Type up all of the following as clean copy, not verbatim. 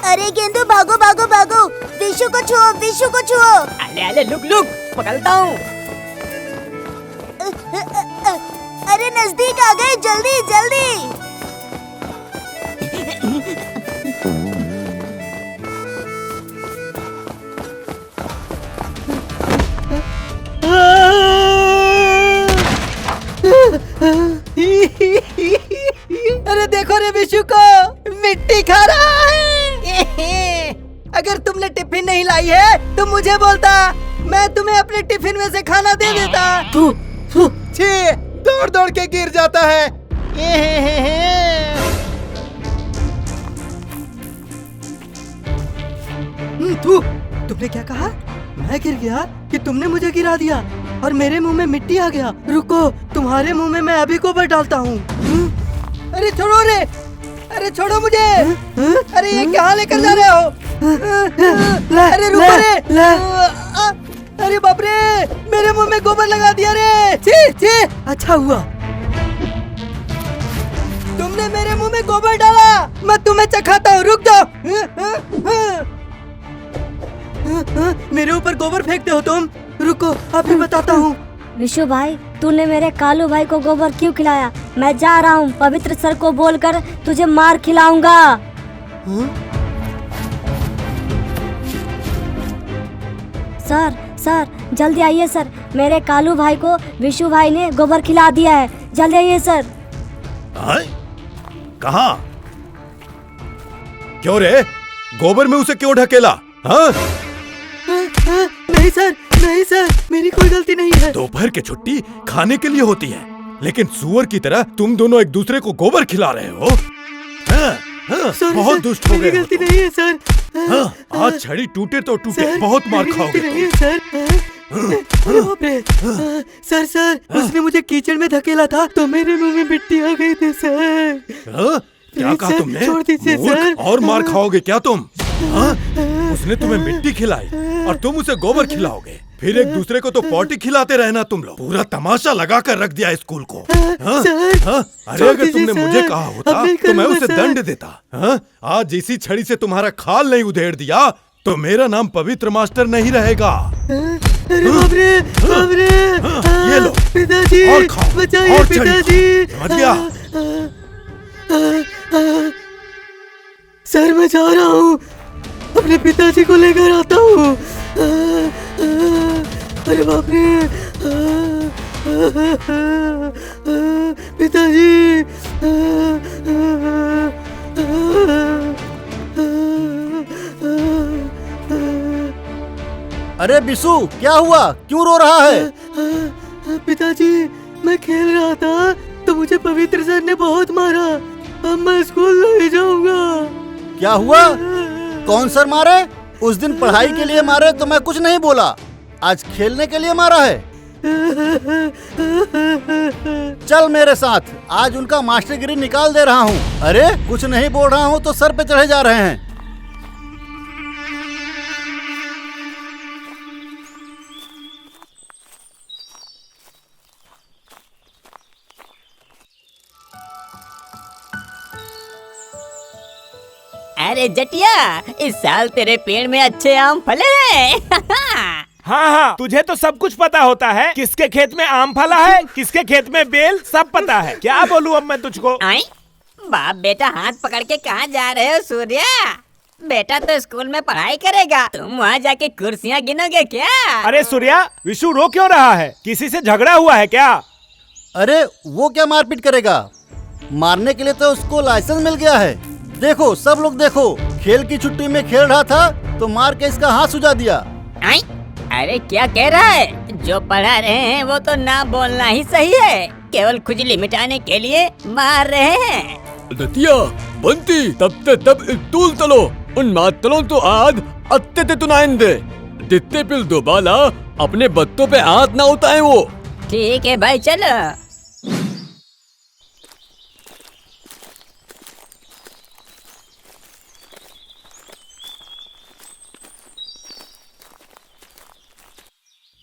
अरे गेंदू भागो भागो भागो, विशु को छुओ, विशु को छुओ। अरे अरे लुक लुक, पकड़ता हूँ। अरे नजदीक आ गए, जल्दी जल्दी। अरे देखो रे विशु को, मिट्टी खा रहा है। अगर तुमने टिफिन नहीं लाई है तो मुझे बोलता, मैं तुम्हें अपने टिफिन में से खाना दे देता। छी, दौड़ दौड़ के गिर जाता है। तुमने क्या कहा? मैं गिर गया कि तुमने मुझे गिरा दिया और मेरे मुंह में मिट्टी आ गया? रुको, तुम्हारे मुंह में मैं अभी गोबर डालता हूँ। अरे छोड़ो रे, अरे छोड़ो मुझे। अरे ये कहाँ लेकर जा रहे हो? अरे रुको रे। अरे बाप रे, मेरे मुंह में गोबर लगा दिया रे। छी छी, अच्छा हुआ तुमने मेरे मुंह में गोबर डाला। मैं तुम्हें चखाता हूँ, रुक जाओ। मेरे ऊपर गोबर फेंकते हो तुम। रुको, अभी बताता हूँ। विशु भाई, तूने मेरे कालू भाई को गोबर क्यों खिलाया? मैं जा रहा हूँ, पवित्र सर को बोलकर तुझे मार खिलाऊंगा। सर सर जल्दी आइए सर, मेरे कालू भाई को विशु भाई ने गोबर खिला दिया है, जल्दी आइए सर। कहाँ? क्यों रे, गोबर में उसे क्यों ढकेला? हाँ? नहीं सर, नहीं सर, मेरी कोई गलती नहीं है। दोपहर की छुट्टी खाने के लिए होती है, लेकिन सुअर की तरह तुम दोनों एक दूसरे को गोबर खिला रहे हो। बहुत दुष्ट हो गए। मेरी गलती नहीं है सर। आज छड़ी टूटे तो टूटे, बहुत मार खाओगे तुम। सर सर सर, उसने मुझे कीचड़ में धकेला था तो मेरे मुंह में मिट्टी आ गई थी सर। क्या कहा तुमने? छोड़ दीजिए सर। और मार खाओगे क्या तुम? उसने तुम्हें मिट्टी खिलाई और तुम उसे गोबर खिलाओगे, फिर एक दूसरे को तो पॉटी खिलाते रहना तुम लोग। पूरा तमाशा लगा कर रख दिया स्कूल को। अरे अगर तुमने मुझे कहा होता तो मैं उसे दंड देता। आज इसी छड़ी से तुम्हारा खाल नहीं उधेड़ दिया तो मेरा नाम पवित्र मास्टर नहीं रहेगा। अरे बाप रे, बाप रे। ये लो, पिताजी, और खाओ, बचाइए और छड़ी पिताजी। खाओ। समझ गया? सर मैं जा रहा हूँ, अपने पिताजी को लेकर आता हूँ। अरे बाप रे, पिताजी। अरे बिशु, क्या हुआ? क्यों रो रहा है? पिताजी, मैं खेल रहा था तो मुझे पवित्र सर ने बहुत मारा। अब मैं स्कूल नहीं जाऊंगा। क्या हुआ? कौन सर मारे? उस दिन पढ़ाई के लिए मारे तो मैं कुछ नहीं बोला, आज खेलने के लिए मारा है। चल मेरे साथ, आज उनका मास्टरगिरी निकाल दे रहा हूँ। अरे कुछ नहीं बोल रहा हूँ तो सर पे चढ़े जा रहे हैं। अरे जटिया, इस साल तेरे पेड़ में अच्छे आम फले हैं। हाँ हाँ, तुझे तो सब कुछ पता होता है। किसके खेत में आम फला है, किसके खेत में बेल, सब पता है। क्या बोलूं अब मैं तुझको? बाप बेटा हाथ पकड़ के कहाँ जा रहे हो सूर्या? बेटा तो स्कूल में पढ़ाई करेगा, तुम वहाँ जाके कुर्सियाँ गिनोगे क्या? अरे सूर्या, विशु रो क्यों रहा है? किसी से झगड़ा हुआ है क्या? अरे वो क्या मारपीट करेगा? मारने के लिए तो उसको लाइसेंस मिल गया है। देखो सब लोग देखो, खेल की छुट्टी में खेल रहा था तो मार के इसका हाथ सुझा दिया। अरे क्या कह रहा है? जो पढ़ा रहे हैं वो तो ना बोलना ही सही है, केवल खुजली मिटाने के लिए मार रहे हैं। दतिया, बंती, तब तूल तलो, उन मातलों तो आद अत्ते ते तुनाइंदे, दित्ते पिल दो बाला, अपने बत्तों पे हाथ ना उठाए वो। ठीक है भाई, चलो।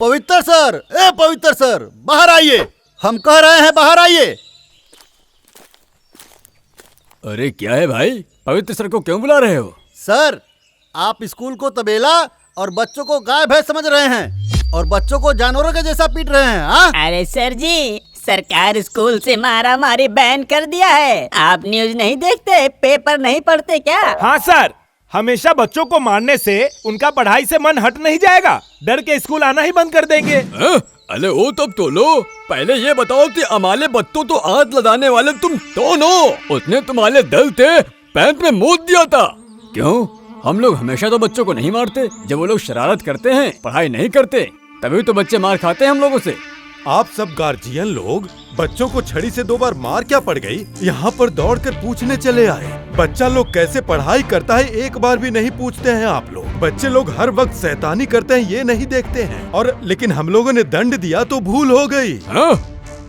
पवित्र सर, ए पवित्र सर, बाहर आइए, हम कह रहे हैं बाहर आइए। अरे क्या है भाई, पवित्र सर को क्यों बुला रहे हो? सर, आप स्कूल को तबेला और बच्चों को गाय भैंस समझ रहे हैं और बच्चों को जानवरों के जैसा पीट रहे हैं। हाँ? अरे सर जी, सरकार स्कूल से मारा मारी बैन कर दिया है। आप न्यूज नहीं देखते, पेपर नहीं पढ़ते क्या? हाँ सर, हमेशा बच्चों को मारने से उनका पढ़ाई से मन हट नहीं जाएगा। डर के स्कूल आना ही बंद कर देंगे। अरे ओ तब तो लो, पहले ये बताओ कि हमारे बच्चों तो हाथ लगाने वाले तुम कौन हो? उसने तुम्हारे दल थे पैंट में मूत दिया था। क्यों? हम लोग हमेशा तो बच्चों को नहीं मारते। जब वो लोग शरारत करते हैं, पढ़ाई नहीं करते, तभी तो बच्चे मार खाते हैं हम लोगों से। आप सब गार्जियन लोग बच्चों को छड़ी से 2 बार मार क्या पड़ गई, यहाँ पर दौड़कर पूछने चले आए। बच्चा लोग कैसे पढ़ाई करता है एक बार भी नहीं पूछते हैं आप लोग। बच्चे लोग हर वक्त शैतानी करते हैं ये नहीं देखते हैं। और लेकिन हम लोगों ने दंड दिया तो भूल हो गई।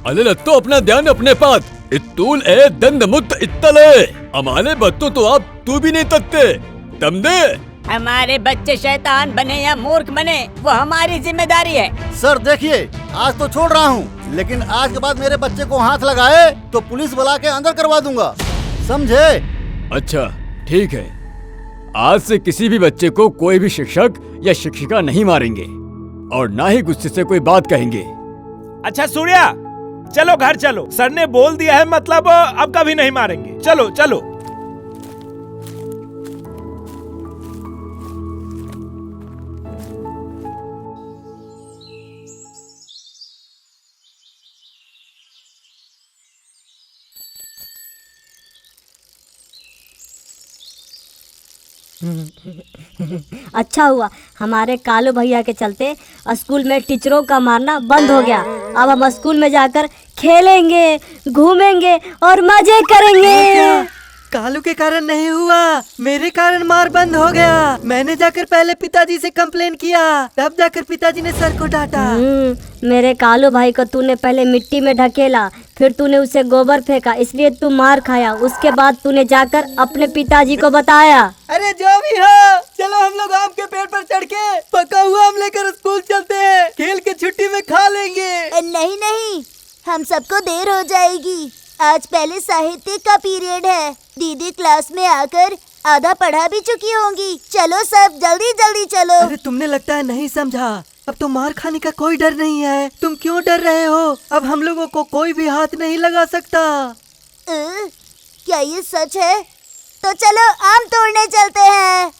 अरे लत्तो, अपना ध्यान अपने पास। इत्तूल ए दंड मुक्त इत्तले। हमारे बच्चों तो आप तू भी नहीं तकते। दम दे। हमारे बच्चे शैतान बने या मूर्ख बने, वो हमारी जिम्मेदारी है। सर देखिए, आज तो छोड़ रहा हूँ, लेकिन आज के बाद मेरे बच्चे को हाथ लगाए तो पुलिस बुला के अंदर करवा दूंगा, समझे? अच्छा ठीक है, आज से किसी भी बच्चे को कोई भी शिक्षक या शिक्षिका नहीं मारेंगे और ना ही गुस्से से कोई बात कहेंगे। अच्छा सूर्या, चलो घर चलो। सर ने बोल दिया है, मतलब अब कभी नहीं मारेंगे। चलो चलो। अच्छा हुआ हमारे कालू भैया के चलते स्कूल में टीचरों का मारना बंद हो गया। अब हम स्कूल में जाकर खेलेंगे, घूमेंगे और मजे करेंगे। कालू के कारण नहीं हुआ, मेरे कारण मार बंद हो गया। मैंने जाकर पहले पिताजी से कंप्लेन किया, तब जाकर पिताजी ने सर को डांटा। मेरे कालू भाई को तूने पहले मिट्टी में ढकेला, फिर तूने उसे गोबर फेंका, इसलिए तू मार खाया। उसके बाद तूने जाकर अपने पिताजी को बताया। अरे जो भी हो, चलो हम लोग आम के पेड़ पर चढ़ के पका हुआ आम लेकर स्कूल चलते हैं। खेल के छुट्टी में खा लेंगे। नहीं नहीं, हम सबको देर हो जाएगी। आज पहले साहित्य का पीरियड है। दीदी क्लास में आकर आधा पढ़ा भी चुकी होंगी। चलो सब जल्दी जल्दी चलो। अरे तुमने लगता है नहीं समझा। अब तो मार खाने का कोई डर नहीं है। तुम क्यों डर रहे हो? अब हम लोगों को कोई भी हाथ नहीं लगा सकता। क्या ये सच है? तो चलो आम तोड़ने चलते हैं।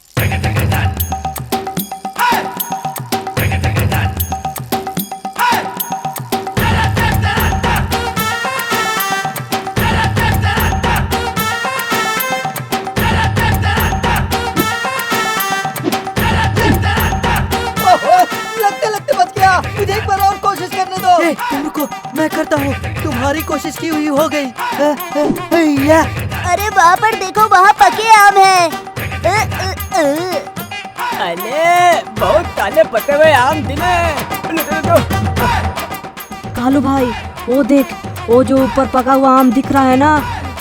लगते बच गया। मुझे एक बार और कोशिश करने दो। तुम रुको, मैं करता हूँ। तुम्हारी कोशिश की हुई हो गई। अरे वहाँ पर देखो, वहाँ पके आम हैं। अरे बहुत काले पके हुए आम दिले। कालू भाई, वो देख, वो जो ऊपर पका हुआ आम दिख रहा है ना,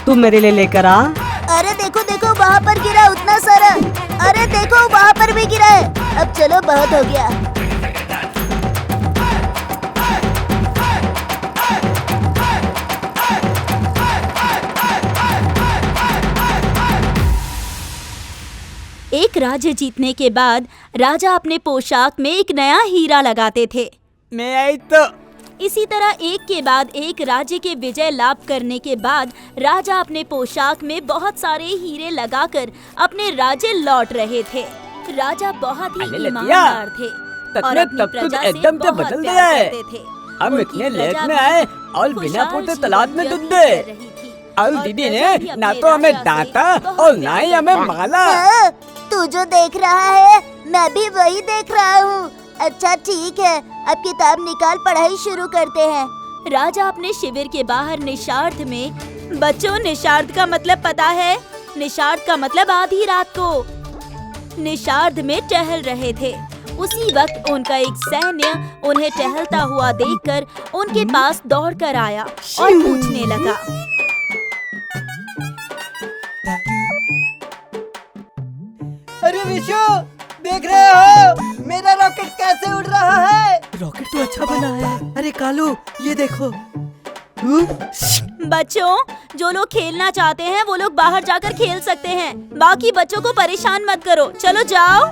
तू मेरे लिए लेकर आ। अरे देखो देखो, वहाँ पर गिरा उतना सारा। अरे देखो वहाँ पर भी गिरा है। अब चलो, बहुत हो गया। एक राज्य जीतने के बाद राजा अपने पोशाक में एक नया हीरा लगाते थे। मैं आई तो इसी तरह एक के बाद एक राज्य के विजय लाभ करने के बाद राजा अपने पोशाक में बहुत सारे हीरे लगाकर अपने राज्य लौट रहे थे। राजा बहुत ही ईमानदार थे और अपनी प्रजा से एकदम से बहुत बदल प्यार गया है। करते थे। हम उनकी इतने लेट प्रजा में भी आए और बिना खुशहाल पूछे जीवन तालाब में व्यतीत डूब गए। कर रही थी। और दीदी प्रजा ने भी ना अपने तो हमें राजा से डांटा बहुत और ना ही प्यार हमें करती थी। माला। तू जो देख रहा है, मैं भी वही देख रहा हूँ। अच्छा ठीक है, अब किताब निकाल, पढ़ाई शुरू करते हैं। राजा अपने शिविर के बाहर निशार्थ में, बच्चों निशार्थ का मतलब पता है? निशार्थ का मतलब आधी रात को निशार्थ में टहल रहे थे। उसी वक्त उनका एक सैन्य उन्हें टहलता हुआ देखकर उनके पास दौड़कर आया और पूछने लगा। अरे विशु, देख रहे हो मेरा रॉकेट कैसे उड़ रहा है? रॉकेट तो अच्छा बना है। अरे कालू, ये देखो। बच्चों, जो लोग खेलना चाहते हैं वो लोग बाहर जाकर खेल सकते हैं। बाकी बच्चों को परेशान मत करो, चलो जाओ।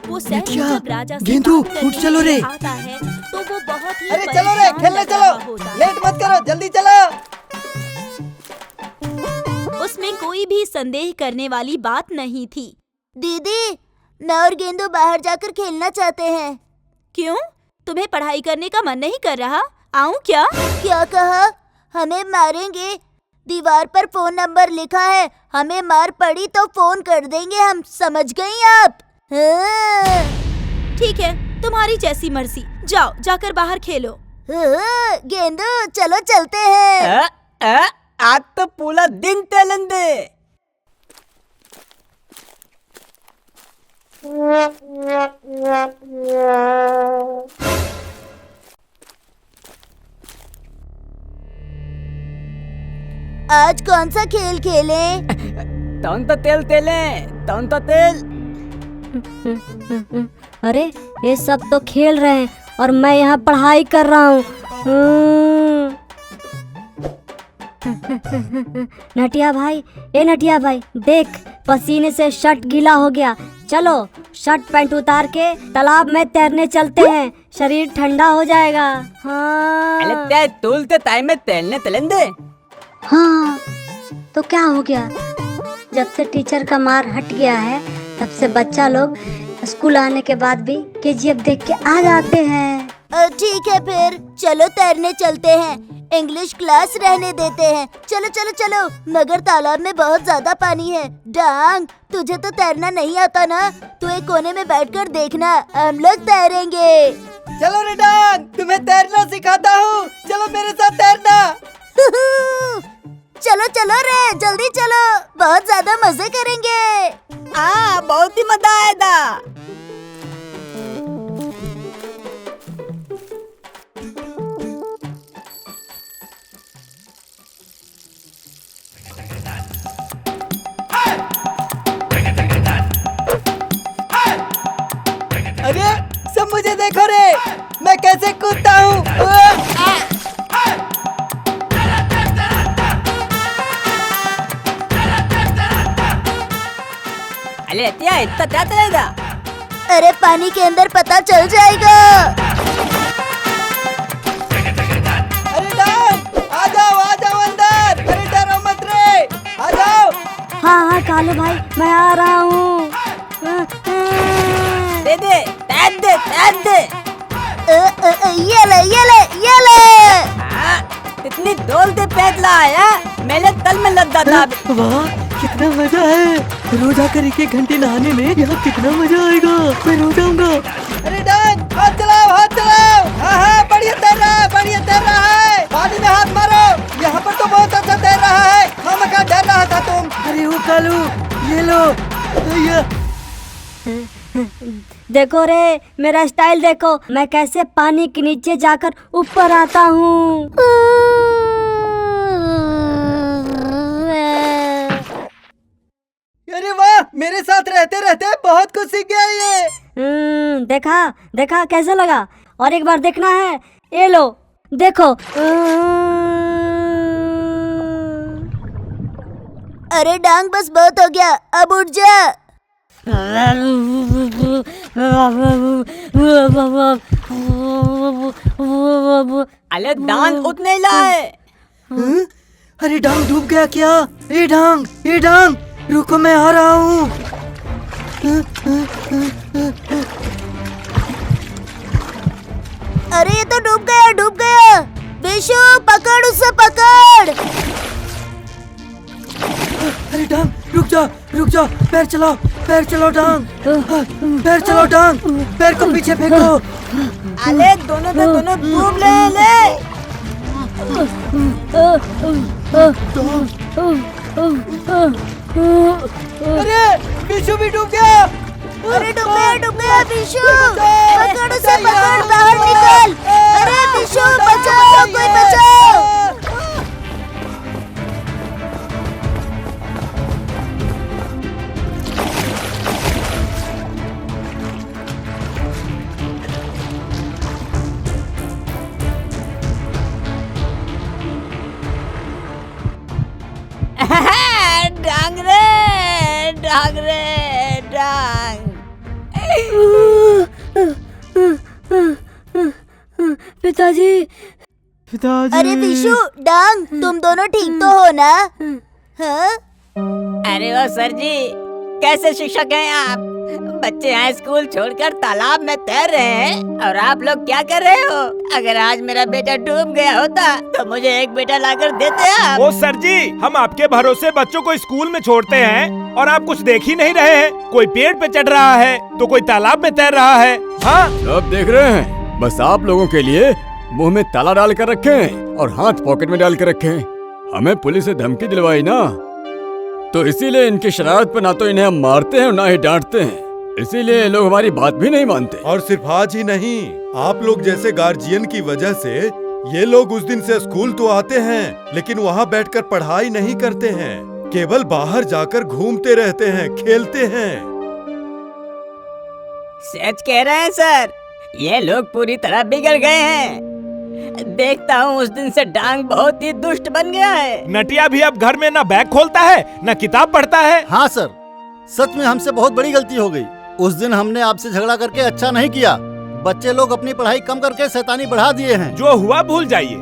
वो सहज बिटिया, जब राजा से गेंदू, बात करने उठ चलो रे। आता है तो वो बहुत ही अरे चलो रे, परेशान खेलने लग रहा चलो, होता है। लेट मत करो, जल्दी चलो। उसमें कोई भी संदेह करने वाली बात नहीं थी। दीदी, मैं और गेंदू बाहर जाकर खेलना चाहते हैं। क्यों? तुम्हें पढ़ाई करने का मन नहीं कर रहा? आऊं क्या? क्या कहा? हमें मारेंगे? दीवार पर फोन नंबर लिखा है, हमें मार पड़ी तो फोन कर देंगे हम, समझ गई आप? हाँ। ठीक है, तुम्हारी जैसी मर्जी। जाओ, जाकर बाहर खेलो। हाँ, गेंदू चलो चलते हैं। आज तो पूरा दिन टहलेंगे। आज कौन सा खेल खेलें? तौन तो तेल तेले, तौन तो तेल। अरे ये सब तो खेल रहे हैं और मैं यहाँ पढ़ाई कर रहा हूँ। नटिया भाई, ए नटिया भाई, देख पसीने से शर्ट गीला हो गया। चलो शर्ट पैंट उतार के तालाब में तैरने चलते हैं, शरीर ठंडा हो जाएगा। अरे हाँ ते तूलते टाइम में तेलने चलेंगे। हाँ, तो क्या हो गया? जब से टीचर का मार हट गया है तब से बच्चा लोग स्कूल आने के बाद भी केजीएफ देख के आ जाते हैं। ठीक है फिर, चलो तैरने चलते हैं। इंग्लिश क्लास रहने देते हैं। चलो चलो चलो, मगर तालाब में बहुत ज्यादा पानी है। डांग, तुझे तो तैरना नहीं आता ना? तू एक कोने में बैठकर देखना, हम लोग तैरेंगे। चलो रे डांग, तुम्हें तैरना सिखाता हूँ, चलो मेरे साथ तैरना। चलो चलो रे, जल्दी चलो, बहुत ज्यादा मजे करेंगे। बहुत ही मजा आएगा। अरे सब मुझे देखो रे, मैं कैसे कूदता हूँ। अरे क्या इतना क्या चलेगा? अरे पानी के अंदर पता चल जाएगा। अरे डांग, आ जाओ अंदर। अरे डरो मत रे, आ जाओ। हाँ हाँ कालू भाई, मैं आ रहा हूँ। दे दे, तैर दे, तैर दे। ये ले ये ले ये ले। इतनी डोल दे पैदला आया, मेरे तल में लग जाता। वाह कितना मजा है, रोज आकर एक घंटे नहाने में यहाँ कितना मजा आएगा। मैं रो जाऊंगा। अरे डांग, हाथ चलाओ। हाँ बढ़िया तैर रहा है। पानी में हाथ मारो, यहाँ पर तो बहुत अच्छा तैर रहा है। खामखा डर रहा था तुम। अरे वो कालू, ये लो। देखो रे, मेरा स्टाइल देखो, मैं कैसे पानी के नीचे जाकर ऊपर आता हूँ। अरे वाह, मेरे साथ रहते रहते बहुत कुछ सीख गया ये। देखा कैसा लगा? और एक बार देखना है? ये लो देखो। अरे डांग, बस बहुत हो गया, अब उठ जा। अरे डांग उतने लाए। अरे डांग डूब गया क्या? ये डांग, रुको मैं आ रहा हूँ। अरे ये तो डूब गया। बिशु, पकड़ उसे, पकड़। अरे डांग रुक जा, पैर चलाओ डांग। पैर चलाओ डांग, पैर को पीछे फेंको। अरे दोनों डूब ले। अरे बिशु भी डूब गया। अरे डूब गया बिशु, पकड़ उसे, पकड़, बाहर निकल। अरे बिशु, बचाओ, कोई बचाओ। पिताजी। पिताजी। अरे विशु, डांग, तुम दोनों ठीक तो हो ना? हाँ? अरे ओ सर जी, कैसे शिक्षक हैं आप? बच्चे यहाँ स्कूल छोड़कर तालाब में तैर रहे हैं और आप लोग क्या कर रहे हो? अगर आज मेरा बेटा डूब गया होता तो मुझे एक बेटा लाकर देते आप। ओ सर जी, हम आपके भरोसे बच्चों को स्कूल में छोड़ते हैं और आप कुछ देख ही नहीं रहे हैं। कोई पेड़ पे चढ़ रहा है तो कोई तालाब में तैर रहा है। हाँ, सब देख रहे हैं। बस आप लोगों के लिए मुंह में ताला डाल कर रखे हैं और हाथ पॉकेट में डाल कर रखे हैं। हमें पुलिस से धमकी दिलवाई ना, तो इसीलिए इनकी शरारत पर ना तो इन्हें हम मारते हैं और ना ही डांटते हैं। इसीलिए लोग हमारी बात भी नहीं मानते। और सिर्फ आज ही नहीं, आप लोग जैसे गार्जियन की वजह से ये लोग उस दिन से स्कूल तो आते हैं लेकिन वहाँ बैठकर पढ़ाई नहीं करते हैं, केवल बाहर जाकर घूमते रहते हैं, खेलते हैं। सच कह रहे हैं सर, ये लोग पूरी तरह बिगड़ गए हैं। देखता हूँ उस दिन से डांग बहुत ही दुष्ट बन गया है। नटिया भी अब घर में ना बैग खोलता है ना किताब पढ़ता है। हाँ सर, सच में हमसे बहुत बड़ी गलती हो गई। उस दिन हमने आपसे झगड़ा करके अच्छा नहीं किया। बच्चे लोग अपनी पढ़ाई कम करके शैतानी बढ़ा दिए हैं। जो हुआ भूल जाइए।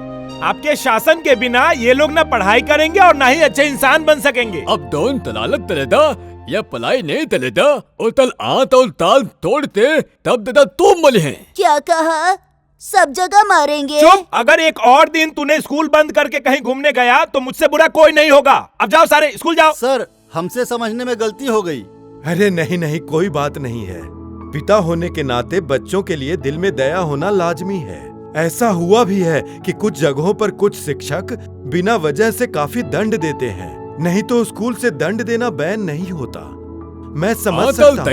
आपके शासन के बिना ये लोग ना पढ़ाई करेंगे और ना ही अच्छे इंसान बन सकेंगे। अब दोन तलालत तलेदा या पलाई नहीं तलेदा, उतल आंत और ताल तोड़ते तब दादा तुम मले हैं। क्या कहा? सब जगह मारेंगे? चुप! अगर एक और दिन तूने स्कूल बंद करके कहीं घूमने गया तो मुझसे बुरा कोई नहीं होगा। अब जाओ सारे स्कूल जाओ। सर, हमसे समझने में गलती हो गई। अरे नहीं नहीं, कोई बात नहीं है। पिता होने के नाते बच्चों के लिए दिल में दया होना लाजमी है। ऐसा हुआ भी है कि कुछ जगहों पर कुछ शिक्षक बिना वजह से काफी दंड देते हैं, नहीं तो स्कूल से दंड देना बैन नहीं होता। मैं समझ सकता हूँ।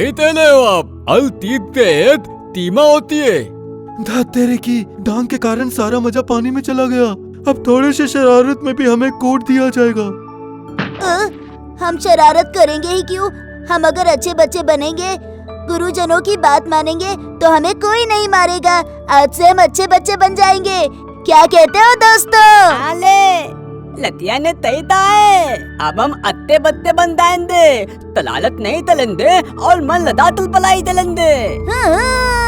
तेरे की डांग के कारण सारा मजा पानी में चला गया। अब थोड़े से शरारत में भी हमें कूट दिया जाएगा। हम शरारत करेंगे ही क्यों? हम अगर अच्छे बच्चे बनेंगे, गुरुजनों की बात मानेंगे तो हमें कोई नहीं मारेगा। आज से हम अच्छे बच्चे बन जाएंगे। क्या कहते हो दोस्तों? आले लतिया ने तय है। अब हम अत्ते बत्ते बन जाएंगे, तलालत नहीं तलेंगे और मन लदा तुल पलाई तलेंगे। हाँ।